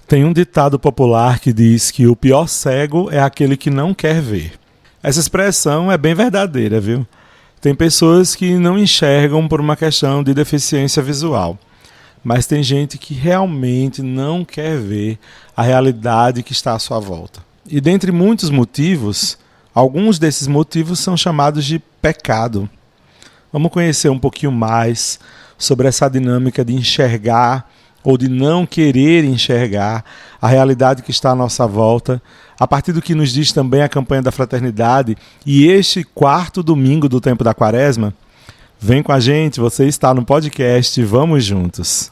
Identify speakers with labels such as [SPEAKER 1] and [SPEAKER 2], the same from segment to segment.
[SPEAKER 1] Tem um ditado popular que diz que o pior cego é aquele que não quer ver. Essa expressão é bem verdadeira, viu? Tem pessoas que não enxergam por uma questão de deficiência visual, mas tem gente que realmente não quer ver a realidade que está à sua volta. E dentre muitos motivos, alguns desses motivos são chamados de pecado. Vamos conhecer um pouquinho mais sobre essa dinâmica de enxergar ou de não querer enxergar a realidade que está à nossa volta, a partir do que nos diz também a campanha da fraternidade e este 4º domingo do tempo da Quaresma. Vem com a gente, você está no podcast Vamos Juntos.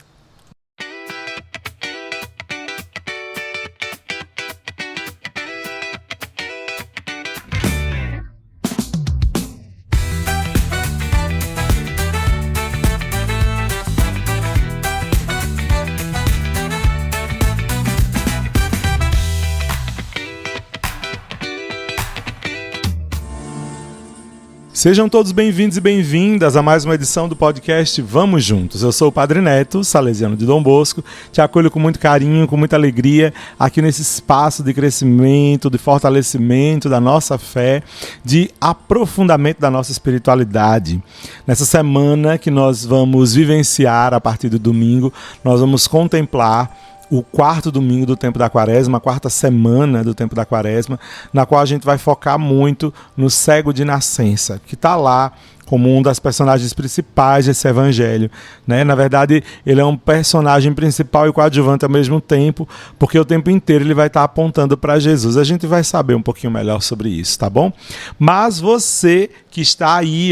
[SPEAKER 1] Sejam todos bem-vindos e bem-vindas a mais uma edição do podcast Vamos Juntos. Eu sou o Padre Neto, salesiano de Dom Bosco, te acolho com muito carinho, com muita alegria, aqui nesse espaço de crescimento, de fortalecimento da nossa fé, de aprofundamento da nossa espiritualidade. Nessa semana que nós vamos vivenciar a partir do domingo, nós vamos contemplar o 4º domingo do tempo da Quaresma, a 4ª semana do tempo da Quaresma, na qual a gente vai focar muito no cego de nascença, que está lá como um das personagens principais desse evangelho, né? Na verdade, ele é um personagem principal e coadjuvante ao mesmo tempo, porque o tempo inteiro ele vai estar apontando para Jesus. A gente vai saber um pouquinho melhor sobre isso, tá bom? Mas você que está aí,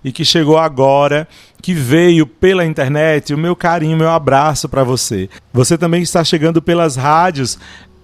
[SPEAKER 1] e que chegou agora, que veio pela internet, o meu carinho, meu abraço para você. Você também está chegando pelas rádios.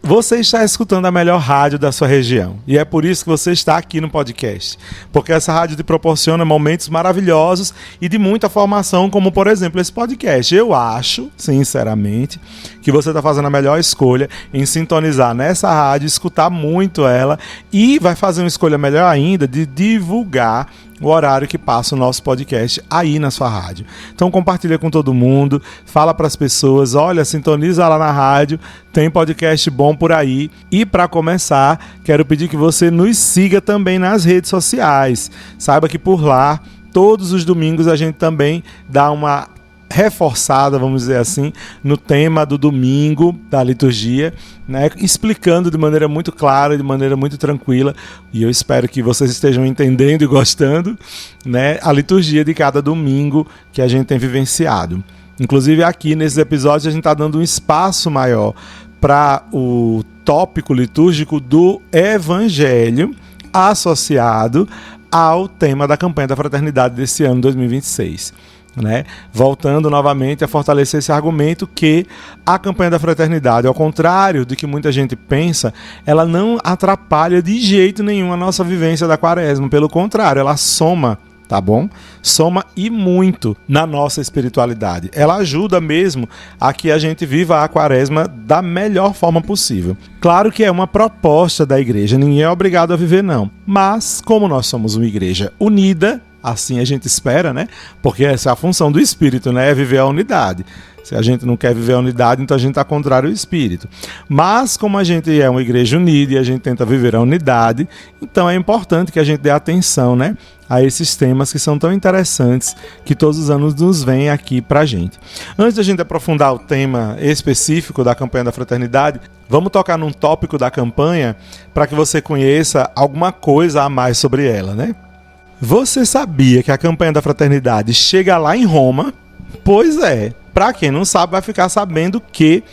[SPEAKER 1] Você está escutando a melhor rádio da sua região. E é por isso que você está aqui no podcast. Porque essa rádio te proporciona momentos maravilhosos e de muita formação, como, por exemplo, esse podcast. Eu acho, sinceramente, que você está fazendo a melhor escolha em sintonizar nessa rádio, escutar muito ela e vai fazer uma escolha melhor ainda de divulgar o horário que passa o nosso podcast aí na sua rádio. Então compartilha com todo mundo, fala para as pessoas, olha, sintoniza lá na rádio, tem podcast bom por aí. E para começar, quero pedir que você nos siga também nas redes sociais. Saiba que por lá, todos os domingos a gente também dá uma reforçada, vamos dizer assim, no tema do domingo da liturgia, né? Explicando de maneira muito clara, de maneira muito tranquila, e eu espero que vocês estejam entendendo e gostando, né? A liturgia de cada domingo que a gente tem vivenciado. Inclusive aqui nesses episódios a gente está dando um espaço maior para o tópico litúrgico do Evangelho associado ao tema da campanha da fraternidade desse ano 2026. Né? Voltando novamente a fortalecer esse argumento que a campanha da fraternidade, ao contrário do que muita gente pensa, ela não atrapalha de jeito nenhum a nossa vivência da Quaresma, pelo contrário, ela soma, tá bom? Soma e muito na nossa espiritualidade. Ela ajuda mesmo a que a gente viva a Quaresma da melhor forma possível. Claro que é uma proposta da igreja, ninguém é obrigado a viver não, mas como nós somos uma igreja unida, assim a gente espera, né? Porque essa é a função do Espírito, né? É viver a unidade. Se a gente não quer viver a unidade, então a gente está contrário ao Espírito. Mas como a gente é uma igreja unida e a gente tenta viver a unidade, então é importante que a gente dê atenção, né, a esses temas que são tão interessantes, que todos os anos nos vêm aqui para a gente. Antes da gente aprofundar o tema específico da campanha da fraternidade, vamos tocar num tópico da campanha para que você conheça alguma coisa a mais sobre ela, né? Você sabia que a campanha da fraternidade chega lá em Roma? Pois é, para quem não sabe vai ficar sabendo que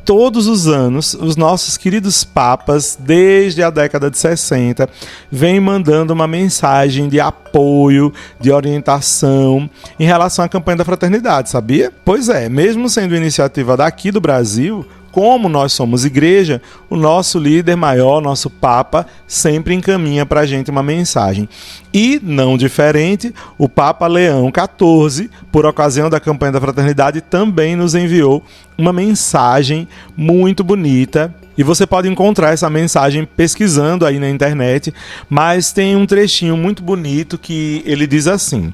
[SPEAKER 1] todos os anos os nossos queridos papas, desde a década de 60, vêm mandando uma mensagem de apoio, de orientação em relação à campanha da fraternidade, sabia? Pois é, mesmo sendo iniciativa daqui do Brasil, como nós somos igreja, o nosso líder maior, nosso Papa, sempre encaminha para a gente uma mensagem. E, não diferente, o Papa Leão XIV, por ocasião da campanha da fraternidade, também nos enviou uma mensagem muito bonita. E você pode encontrar essa mensagem pesquisando aí na internet, mas tem um trechinho muito bonito que ele diz assim: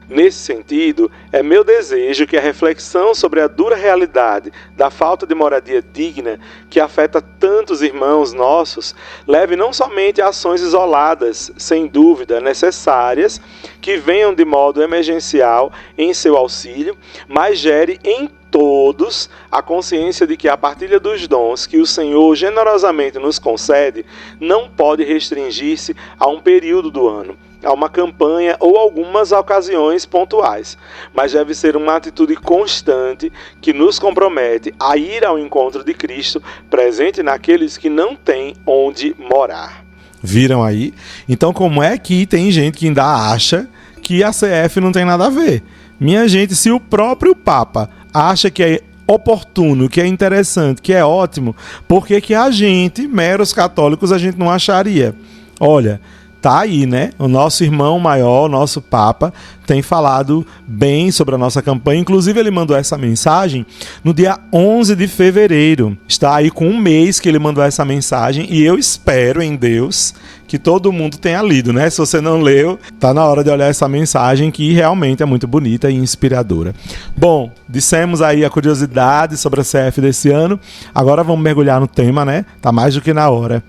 [SPEAKER 1] Nesse sentido, é meu desejo que a reflexão sobre a dura realidade da falta de moradia digna que afeta tantos irmãos nossos leve não somente a ações isoladas, sem dúvida necessárias, que venham de modo emergencial em seu auxílio, mas gere em todos a consciência de que a partilha dos dons que o Senhor generosamente nos concede não pode restringir-se a um período do ano, a uma campanha ou algumas ocasiões pontuais, mas deve ser uma atitude constante que nos compromete a ir ao encontro de Cristo presente naqueles que não têm onde morar. Viram aí? Então como é que tem gente que ainda acha que a CF não tem nada a ver? Minha gente, se o próprio Papa acha que é oportuno, que é interessante, que é ótimo, por que a gente, meros católicos, a gente não acharia? Olha, tá aí, né? O nosso irmão maior, o nosso Papa, tem falado bem sobre a nossa campanha. Inclusive, ele mandou essa mensagem no dia 11 de fevereiro. Está aí com um mês que ele mandou essa mensagem e eu espero em Deus que todo mundo tenha lido, né? Se você não leu, tá na hora de olhar essa mensagem que realmente é muito bonita e inspiradora. Bom, dissemos aí a curiosidade sobre a CF desse ano. Agora vamos mergulhar no tema, né? Tá mais do que na hora.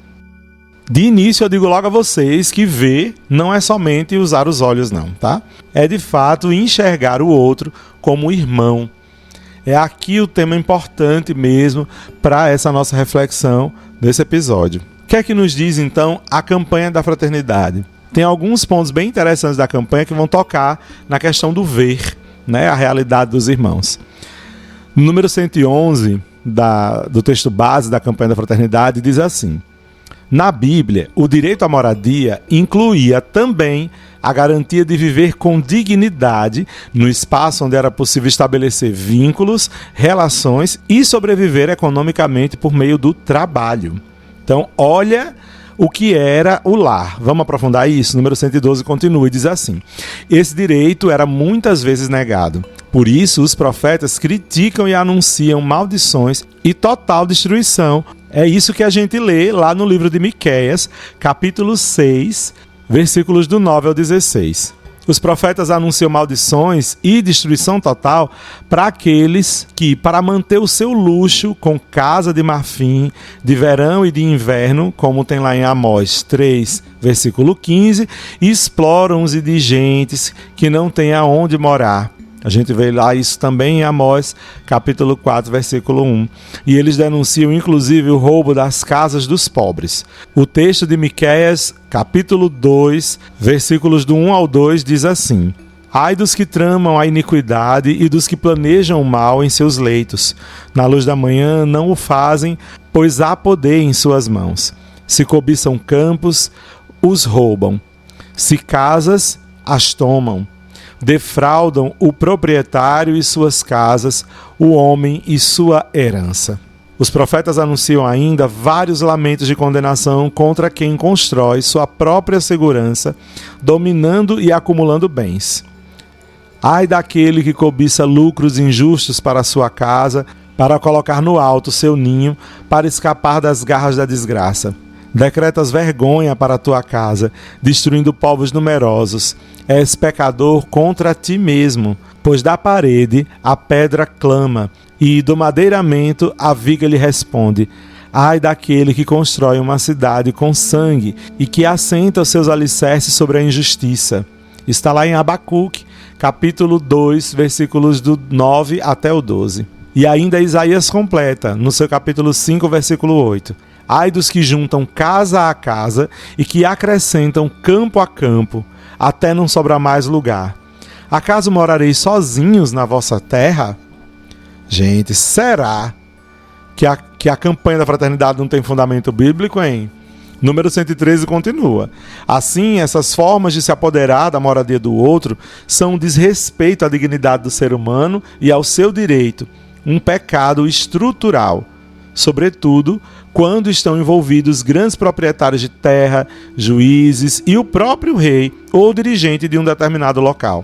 [SPEAKER 1] De início eu digo logo a vocês que ver não é somente usar os olhos não, tá? É de fato enxergar o outro como irmão. É aqui o tema importante mesmo para essa nossa reflexão desse episódio. O que é que nos diz então a campanha da fraternidade? Tem alguns pontos bem interessantes da campanha que vão tocar na questão do ver, né? A realidade dos irmãos. No número 111 do texto base da campanha da fraternidade diz assim: na Bíblia, o direito à moradia incluía também a garantia de viver com dignidade no espaço onde era possível estabelecer vínculos, relações e sobreviver economicamente por meio do trabalho. Então, olha o que era o lar. Vamos aprofundar isso? Número 112 continua e diz assim: esse direito era muitas vezes negado. Por isso, os profetas criticam e anunciam maldições e total destruição. É isso que a gente lê lá no livro de Miqueias, capítulo 6, versículos do 9 ao 16. Os profetas anunciam maldições e destruição total para aqueles que, para manter o seu luxo com casa de marfim, de verão e de inverno, como tem lá em Amós 3, versículo 15, exploram os indigentes que não têm aonde morar. A gente vê lá isso também em Amós, capítulo 4, versículo 1. E eles denunciam, inclusive, o roubo das casas dos pobres. O texto de Miqueias, capítulo 2, versículos do 1 ao 2, diz assim: ai dos que tramam a iniquidade e dos que planejam o mal em seus leitos. Na luz da manhã não o fazem, pois há poder em suas mãos. Se cobiçam campos, os roubam. Se casas, as tomam. Defraudam o proprietário e suas casas, o homem e sua herança. Os profetas anunciam ainda vários lamentos de condenação contra quem constrói sua própria segurança, dominando e acumulando bens. Ai daquele que cobiça lucros injustos para sua casa, para colocar no alto seu ninho, para escapar das garras da desgraça. Decretas vergonha para a tua casa, destruindo povos numerosos. És pecador contra ti mesmo, pois da parede a pedra clama, e do madeiramento a viga lhe responde. Ai daquele que constrói uma cidade com sangue e que assenta os seus alicerces sobre a injustiça. Está lá em Abacuque, capítulo 2, versículos do 9 até o 12. E ainda Isaías completa, no seu capítulo 5, versículo 8. Ai dos que juntam casa a casa e que acrescentam campo a campo, até não sobrar mais lugar. Acaso morareis sozinhos na vossa terra? Gente, será que a campanha da fraternidade não tem fundamento bíblico, hein? Número 113 continua. Assim, essas formas de se apoderar da moradia do outro são um desrespeito à dignidade do ser humano e ao seu direito, um pecado estrutural, sobretudo quando estão envolvidos grandes proprietários de terra, juízes e o próprio rei ou dirigente de um determinado local.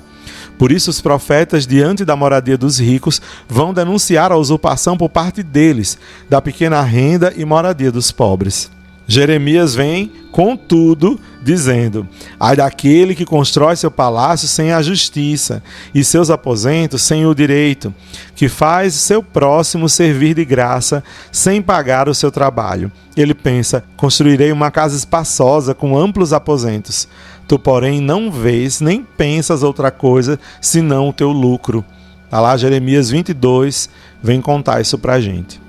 [SPEAKER 1] Por isso, os profetas, diante da moradia dos ricos, vão denunciar a usurpação por parte deles, da pequena renda e moradia dos pobres. Jeremias vem, contudo, dizendo: ai daquele que constrói seu palácio sem a justiça e seus aposentos sem o direito, que faz seu próximo servir de graça sem pagar o seu trabalho. Ele pensa: construirei uma casa espaçosa com amplos aposentos. Tu, porém, não vês nem pensas outra coisa senão o teu lucro. Está lá Jeremias 22, vem contar isso para a gente.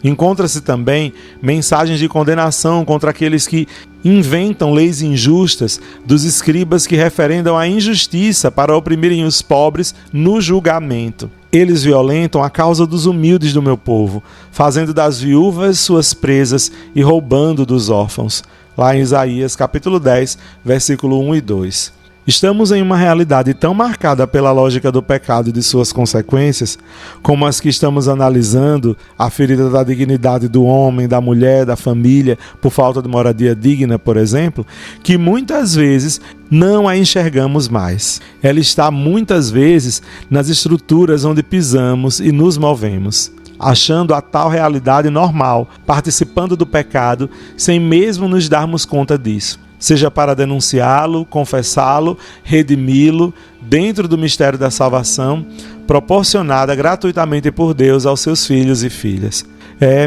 [SPEAKER 1] Encontra-se também mensagens de condenação contra aqueles que inventam leis injustas, dos escribas que referendam a injustiça para oprimirem os pobres no julgamento. Eles violentam a causa dos humildes do meu povo, fazendo das viúvas suas presas e roubando dos órfãos. Lá em Isaías capítulo 10, versículo 1 e 2. Estamos em uma realidade tão marcada pela lógica do pecado e de suas consequências, como as que estamos analisando, a ferida da dignidade do homem, da mulher, da família, por falta de moradia digna, por exemplo, que muitas vezes não a enxergamos mais. Ela está muitas vezes nas estruturas onde pisamos e nos movemos, achando a tal realidade normal, participando do pecado, sem mesmo nos darmos conta disso. Seja para denunciá-lo, confessá-lo, redimi-lo dentro do mistério da salvação, proporcionada gratuitamente por Deus aos seus filhos e filhas.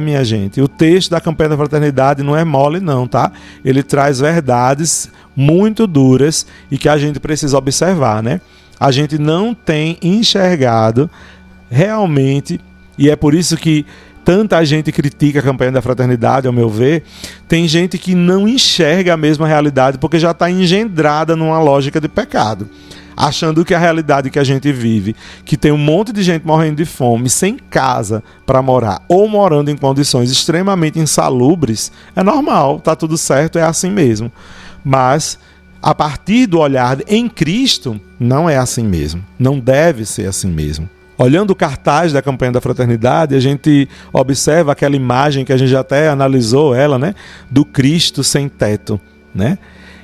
[SPEAKER 1] Minha gente, o texto da campanha da fraternidade não é mole não, tá? Ele traz verdades muito duras e que a gente precisa observar, né? A gente não tem enxergado realmente, e é por isso que tanta gente critica a campanha da fraternidade, ao meu ver. Tem gente que não enxerga a mesma realidade porque já está engendrada numa lógica de pecado, achando que a realidade que a gente vive, que tem um monte de gente morrendo de fome, sem casa para morar, ou morando em condições extremamente insalubres, é normal, tá tudo certo, é assim mesmo. Mas a partir do olhar em Cristo, não é assim mesmo, não deve ser assim mesmo. Olhando o cartaz da campanha da fraternidade, a gente observa aquela imagem que a gente já até analisou ela, né? Do Cristo sem teto, né?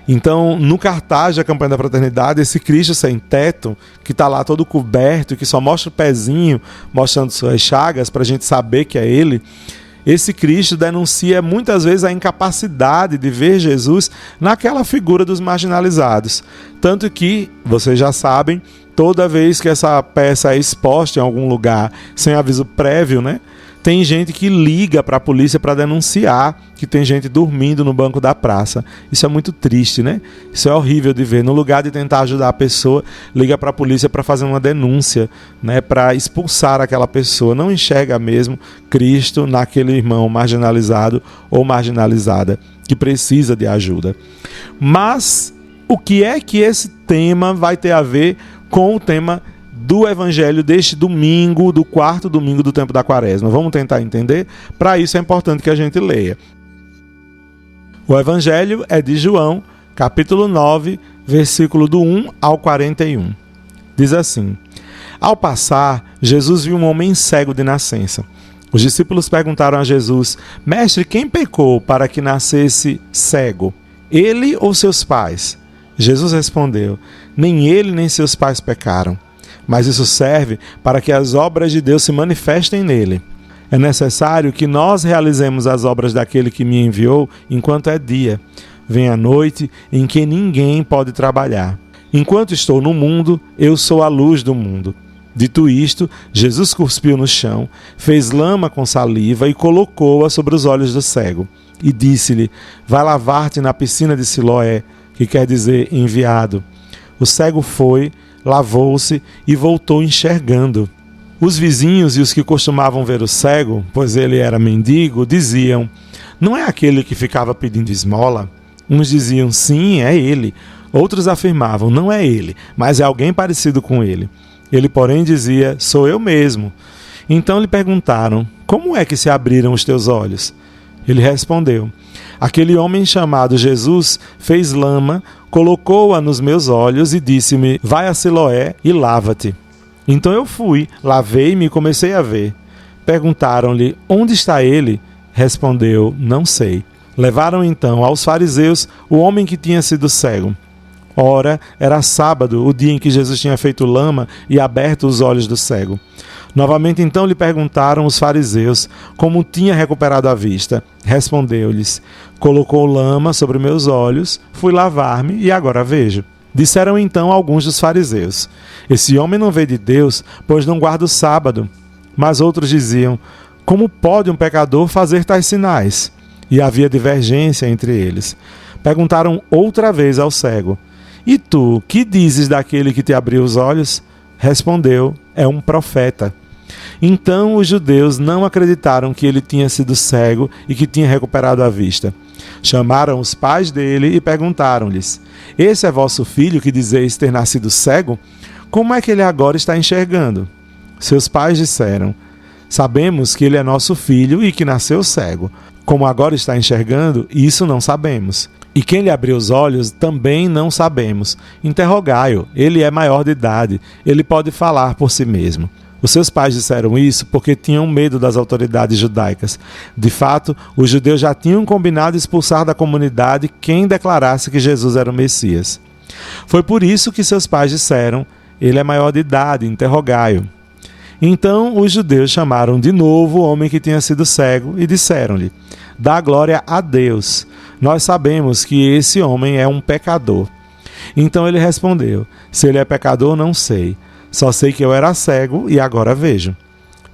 [SPEAKER 1] Então, no cartaz da campanha da fraternidade, esse Cristo sem teto, que está lá todo coberto, que só mostra o pezinho, mostrando suas chagas, para a gente saber que é ele, esse Cristo denuncia muitas vezes a incapacidade de ver Jesus naquela figura dos marginalizados. Tanto que, vocês já sabem, toda vez que essa peça é exposta em algum lugar sem aviso prévio, né, tem gente que liga para a polícia para denunciar que tem gente dormindo no banco da praça. Isso é muito triste, né? Isso é horrível de ver. No lugar de tentar ajudar a pessoa, liga para a polícia para fazer uma denúncia, né, para expulsar aquela pessoa. Não enxerga mesmo Cristo naquele irmão marginalizado ou marginalizada que precisa de ajuda. Mas o que é que esse tema vai ter a ver com o tema do Evangelho deste domingo, do quarto domingo do tempo da Quaresma? Vamos tentar entender? Para isso é importante que a gente leia. O Evangelho é de João, capítulo 9, versículo do 1 ao 41. Diz assim: ao passar, Jesus viu um homem cego de nascença. Os discípulos perguntaram a Jesus: Mestre, quem pecou para que nascesse cego? Ele ou seus pais? Jesus respondeu: nem ele nem seus pais pecaram, mas isso serve para que as obras de Deus se manifestem nele. É necessário que nós realizemos as obras daquele que me enviou enquanto é dia. Vem a noite em que ninguém pode trabalhar. Enquanto estou no mundo, eu sou a luz do mundo. Dito isto, Jesus cuspiu no chão, fez lama com saliva e colocou-a sobre os olhos do cego. E disse-lhe: vai lavar-te na piscina de Siloé, que quer dizer enviado. O cego foi, lavou-se e voltou enxergando. Os vizinhos e os que costumavam ver o cego, pois ele era mendigo, diziam: não é aquele que ficava pedindo esmola? Uns diziam: sim, é ele. Outros afirmavam: não é ele, mas é alguém parecido com ele. Ele, porém, dizia: sou eu mesmo. Então lhe perguntaram: como é que se abriram os teus olhos? Ele respondeu: aquele homem chamado Jesus fez lama, colocou-a nos meus olhos e disse-me: vai a Siloé e lava-te. Então eu fui, lavei-me e comecei a ver. Perguntaram-lhe: onde está ele? Respondeu: não sei. Levaram então aos fariseus o homem que tinha sido cego. Ora, era sábado, o dia em que Jesus tinha feito lama e aberto os olhos do cego. Novamente então lhe perguntaram os fariseus como tinha recuperado a vista. Respondeu-lhes: colocou lama sobre meus olhos, fui lavar-me e agora vejo. Disseram então alguns dos fariseus: esse homem não veio de Deus, pois não guarda o sábado. Mas outros diziam: como pode um pecador fazer tais sinais? E havia divergência entre eles. Perguntaram outra vez ao cego: e tu, que dizes daquele que te abriu os olhos? Respondeu: é um profeta. Então os judeus não acreditaram que ele tinha sido cego e que tinha recuperado a vista. Chamaram os pais dele e perguntaram-lhes: esse é vosso filho que dizeis ter nascido cego? Como é que ele agora está enxergando? Seus pais disseram: sabemos que ele é nosso filho e que nasceu cego. Como agora está enxergando, isso não sabemos. E quem lhe abriu os olhos também não sabemos. Interrogai-o, ele é maior de idade, ele pode falar por si mesmo. Os seus pais disseram isso porque tinham medo das autoridades judaicas. De fato, os judeus já tinham combinado expulsar da comunidade quem declarasse que Jesus era o Messias. Foi por isso que seus pais disseram: ele é maior de idade, interrogai-o. Então os judeus chamaram de novo o homem que tinha sido cego e disseram-lhe: dá glória a Deus. Nós sabemos que esse homem é um pecador. Então ele respondeu: se ele é pecador, não sei. Só sei que eu era cego e agora vejo.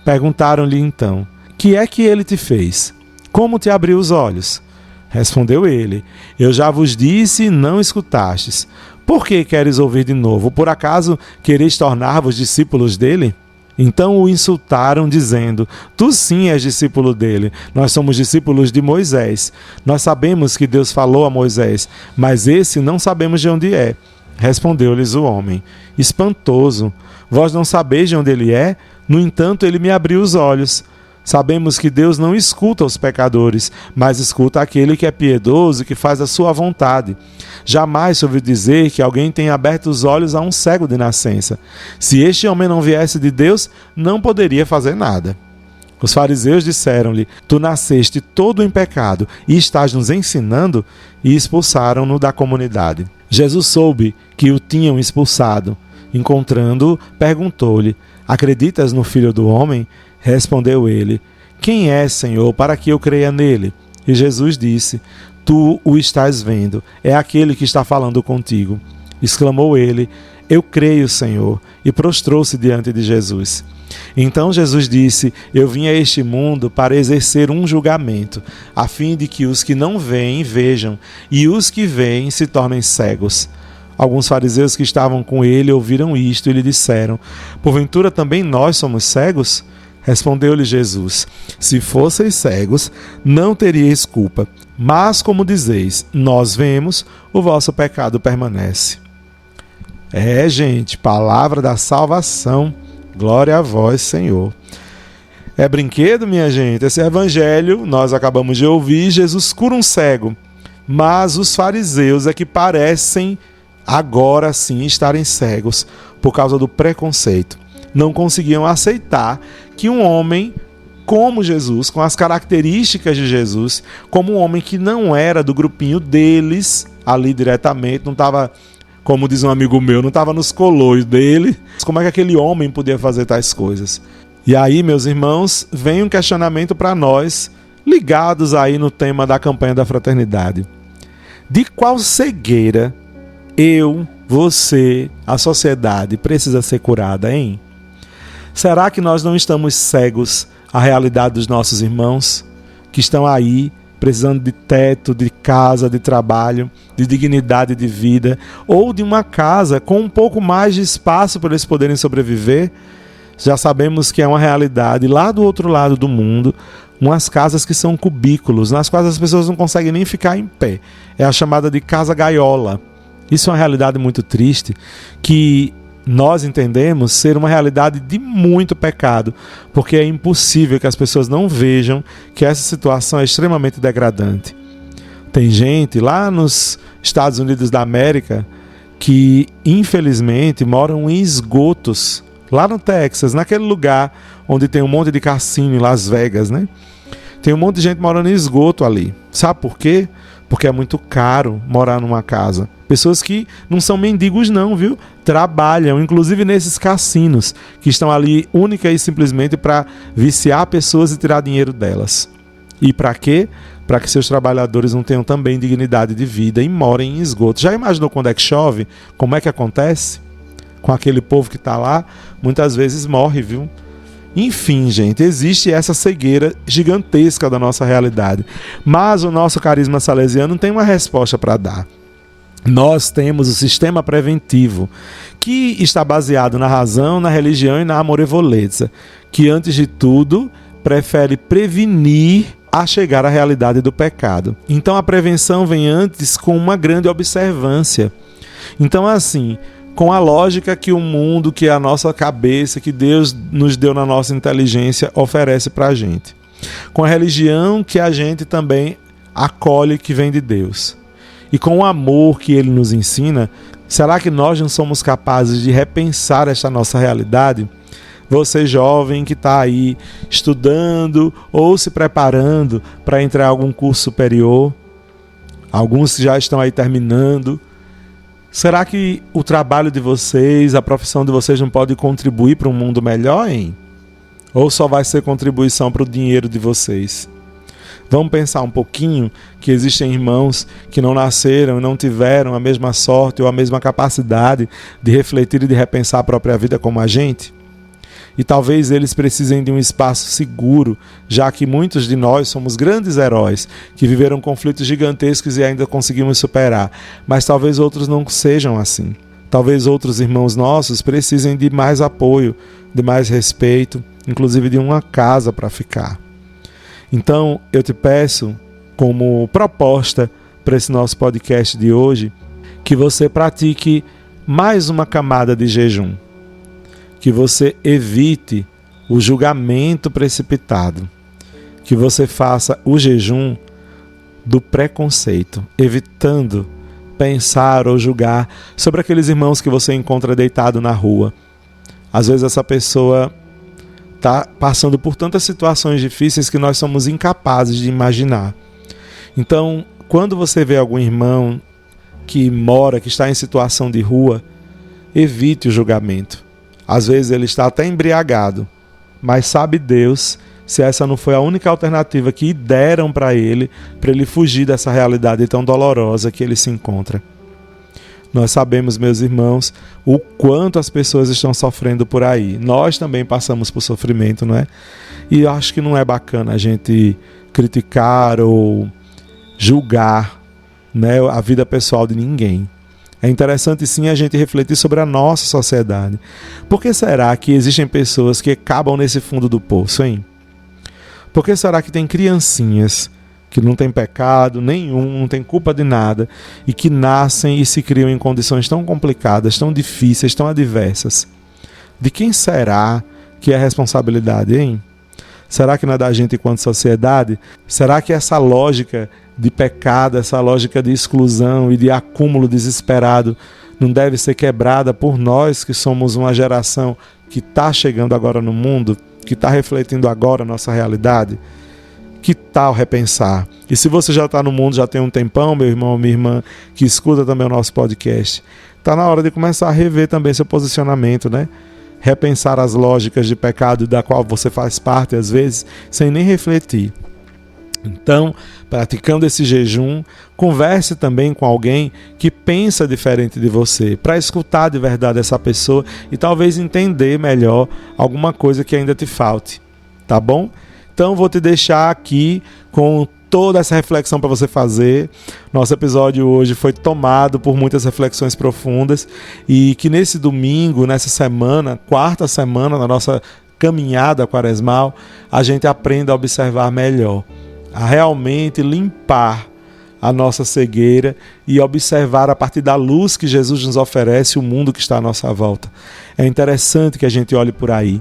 [SPEAKER 1] Perguntaram-lhe então: que é que ele te fez? Como te abriu os olhos? Respondeu ele: eu já vos disse e não escutastes. Por que queres ouvir de novo? Por acaso quereis tornar-vos discípulos dele? Então o insultaram, dizendo: tu sim és discípulo dele, nós somos discípulos de Moisés. Nós sabemos que Deus falou a Moisés, mas esse não sabemos de onde é. Respondeu-lhes o homem: espantoso, vós não sabeis de onde ele é? No entanto, ele me abriu os olhos. Sabemos que Deus não escuta os pecadores, mas escuta aquele que é piedoso e que faz a sua vontade. Jamais se ouviu dizer que alguém tenha aberto os olhos a um cego de nascença. Se este homem não viesse de Deus, não poderia fazer nada. Os fariseus disseram-lhe: tu nasceste todo em pecado e estás nos ensinando? E expulsaram-no da comunidade. Jesus soube que o tinham expulsado. Encontrando-o, perguntou-lhe: acreditas no Filho do Homem? Respondeu ele: quem é, Senhor, para que eu creia nele? E Jesus disse: tu o estás vendo, é aquele que está falando contigo. Exclamou ele: eu creio, Senhor, e prostrou-se diante de Jesus. Então Jesus disse: eu vim a este mundo para exercer um julgamento, a fim de que os que não veem vejam, e os que veem se tornem cegos. Alguns fariseus que estavam com ele ouviram isto e lhe disseram: porventura também nós somos cegos? Respondeu-lhe Jesus: se fosseis cegos, não teríeis culpa. Mas, como dizeis, nós vemos, o vosso pecado permanece. Gente, palavra da salvação. Glória a vós, Senhor. É brinquedo, minha gente? Esse evangelho, nós acabamos de ouvir, Jesus cura um cego. Mas os fariseus é que parecem agora sim estarem cegos por causa do preconceito. Não conseguiam aceitar que um homem como Jesus, com as características de Jesus, como um homem que não era do grupinho deles, ali diretamente, não estava, como diz um amigo meu, não estava nos colôios dele. Como é que aquele homem podia fazer tais coisas? E aí, meus irmãos, vem um questionamento para nós, ligados aí no tema da campanha da fraternidade. De qual cegueira eu, você, a sociedade precisa ser curada, hein? Será que nós não estamos cegos à realidade dos nossos irmãos que estão aí precisando de teto, de casa, de trabalho, de dignidade de vida, ou de uma casa com um pouco mais de espaço para eles poderem sobreviver? Já sabemos que é uma realidade lá do outro lado do mundo, umas casas que são cubículos, nas quais as pessoas não conseguem nem ficar em pé. É a chamada de casa gaiola. Isso é uma realidade muito triste, que nós entendemos ser uma realidade de muito pecado, porque é impossível que as pessoas não vejam que essa situação é extremamente degradante. Tem gente lá nos Estados Unidos da América que, infelizmente, moram em esgotos, lá no Texas, naquele lugar onde tem um monte de cassino em Las Vegas, né? Tem um monte de gente morando em esgoto ali. Sabe por quê? Porque é muito caro morar numa casa. Pessoas que não são mendigos não, viu? Trabalham, inclusive nesses cassinos, que estão ali única e simplesmente para viciar pessoas e tirar dinheiro delas. E para quê? Para que seus trabalhadores não tenham também dignidade de vida e morem em esgoto. Já imaginou quando é que chove? Como é que acontece? Com aquele povo que está lá, muitas vezes morre, viu? Enfim, gente, existe essa cegueira gigantesca da nossa realidade. Mas o nosso carisma salesiano tem uma resposta para dar. Nós temos o sistema preventivo, que está baseado na razão, na religião e na amorevolezza, que antes de tudo prefere prevenir a chegar à realidade do pecado. Então a prevenção vem antes com uma grande observância. Então assim, com a lógica que o mundo, que a nossa cabeça, que Deus nos deu na nossa inteligência, oferece para a gente. Com a religião que a gente também acolhe, que vem de Deus. E com o amor que Ele nos ensina, será que nós não somos capazes de repensar esta nossa realidade? Você jovem que está aí estudando ou se preparando para entrar em algum curso superior, alguns que já estão aí terminando, será que o trabalho de vocês, a profissão de vocês não pode contribuir para um mundo melhor, hein? Ou só vai ser contribuição para o dinheiro de vocês? Vamos pensar um pouquinho que existem irmãos que não nasceram e não tiveram a mesma sorte ou a mesma capacidade de refletir e de repensar a própria vida como a gente? E talvez eles precisem de um espaço seguro, já que muitos de nós somos grandes heróis que viveram conflitos gigantescos e ainda conseguimos superar. Mas talvez outros não sejam assim. Talvez outros irmãos nossos precisem de mais apoio, de mais respeito, inclusive de uma casa para ficar. Então eu te peço, como proposta para esse nosso podcast de hoje, que você pratique mais uma camada de jejum. Que você evite o julgamento precipitado, que você faça o jejum do preconceito, evitando pensar ou julgar sobre aqueles irmãos que você encontra deitado na rua. Às vezes essa pessoa está passando por tantas situações difíceis que nós somos incapazes de imaginar. Então, quando você vê algum irmão que mora, que está em situação de rua, evite o julgamento. Às vezes ele está até embriagado, mas sabe Deus se essa não foi a única alternativa que deram para ele fugir dessa realidade tão dolorosa que ele se encontra. Nós sabemos, meus irmãos, o quanto as pessoas estão sofrendo por aí. Nós também passamos por sofrimento, não é? E eu acho que não é bacana a gente criticar ou julgar, né, a vida pessoal de ninguém. É interessante sim a gente refletir sobre a nossa sociedade. Por que será que existem pessoas que acabam nesse fundo do poço, hein? Por que será que tem criancinhas que não têm pecado nenhum, não têm culpa de nada, e que nascem e se criam em condições tão complicadas, tão difíceis, tão adversas? De quem será que é a responsabilidade, hein? Será que não é da gente enquanto sociedade? Será que essa lógica de pecado, essa lógica de exclusão e de acúmulo desesperado não deve ser quebrada por nós que somos uma geração que está chegando agora no mundo, que está refletindo agora a nossa realidade? Que tal repensar? E se você já está no mundo, já tem um tempão, meu irmão ou minha irmã, que escuta também o nosso podcast, está na hora de começar a rever também seu posicionamento, né? Repensar as lógicas de pecado da qual você faz parte, às vezes, sem nem refletir. Então, praticando esse jejum, converse também com alguém que pensa diferente de você, para escutar de verdade essa pessoa e talvez entender melhor alguma coisa que ainda te falte, tá bom? Então, vou te deixar aqui com toda essa reflexão para você fazer. Nosso episódio hoje foi tomado por muitas reflexões profundas e que nesse domingo, nessa semana, quarta semana da nossa caminhada quaresmal, a gente aprenda a observar melhor, a realmente limpar a nossa cegueira e observar a partir da luz que Jesus nos oferece o mundo que está à nossa volta. É interessante que a gente olhe por aí.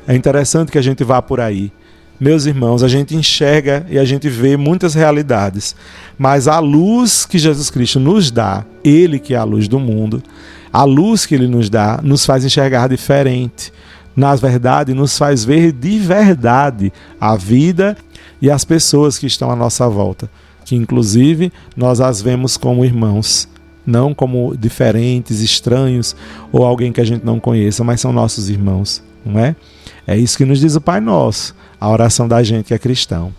[SPEAKER 1] É interessante que a gente vá por aí. Meus irmãos, a gente enxerga e a gente vê muitas realidades, mas a luz que Jesus Cristo nos dá, Ele que é a luz do mundo, a luz que Ele nos dá, nos faz enxergar diferente. Na verdade, nos faz ver de verdade a vida e as pessoas que estão à nossa volta, que inclusive nós as vemos como irmãos não como diferentes, estranhos ou alguém que a gente não conheça, mas são nossos irmãos, não é? É isso que nos diz o Pai Nosso, a oração da gente que é cristão.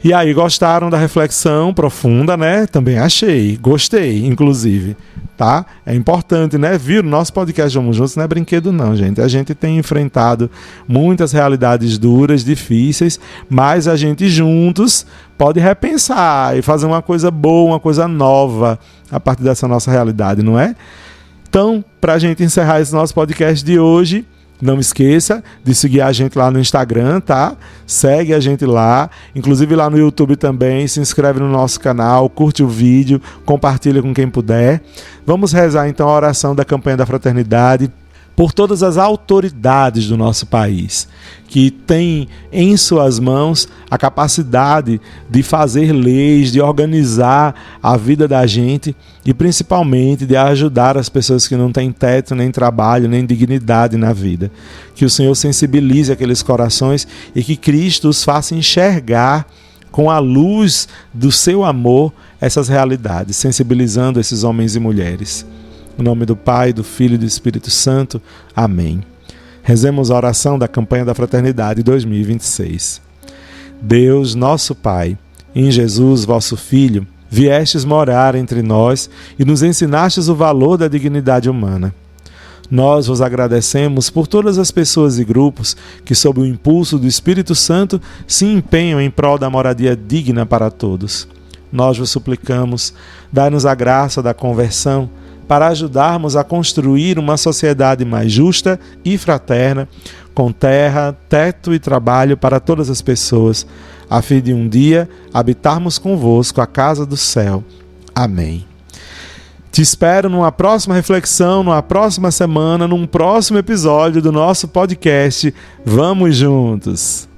[SPEAKER 1] E aí, gostaram da reflexão profunda, né? Também achei, gostei, inclusive, tá? É importante, né? Viram? Nosso podcast Vamos Juntos não é brinquedo não, gente. A gente tem enfrentado muitas realidades duras, difíceis, mas a gente juntos pode repensar e fazer uma coisa boa, uma coisa nova a partir dessa nossa realidade, não é? Então, para a gente encerrar esse nosso podcast de hoje, não esqueça de seguir a gente lá no Instagram, tá? Segue a gente lá, inclusive lá no YouTube também, se inscreve no nosso canal, curte o vídeo, compartilha com quem puder. Vamos rezar então a oração da campanha da fraternidade por todas as autoridades do nosso país, que têm em suas mãos a capacidade de fazer leis, de organizar a vida da gente e principalmente de ajudar as pessoas que não têm teto, nem trabalho, nem dignidade na vida. Que o Senhor sensibilize aqueles corações e que Cristo os faça enxergar com a luz do seu amor essas realidades, sensibilizando esses homens e mulheres. Em nome do Pai, do Filho e do Espírito Santo. Amém. Rezemos a oração da campanha da Fraternidade 2026. Deus, nosso Pai, em Jesus, vosso Filho, viestes morar entre nós e nos ensinastes o valor da dignidade humana. Nós vos agradecemos por todas as pessoas e grupos que, sob o impulso do Espírito Santo, se empenham em prol da moradia digna para todos. Nós vos suplicamos, dai-nos a graça da conversão, para ajudarmos a construir uma sociedade mais justa e fraterna, com terra, teto e trabalho para todas as pessoas, a fim de um dia habitarmos convosco a casa do céu. Amém. Te espero numa próxima reflexão, numa próxima semana, num próximo episódio do nosso podcast Vamos Juntos!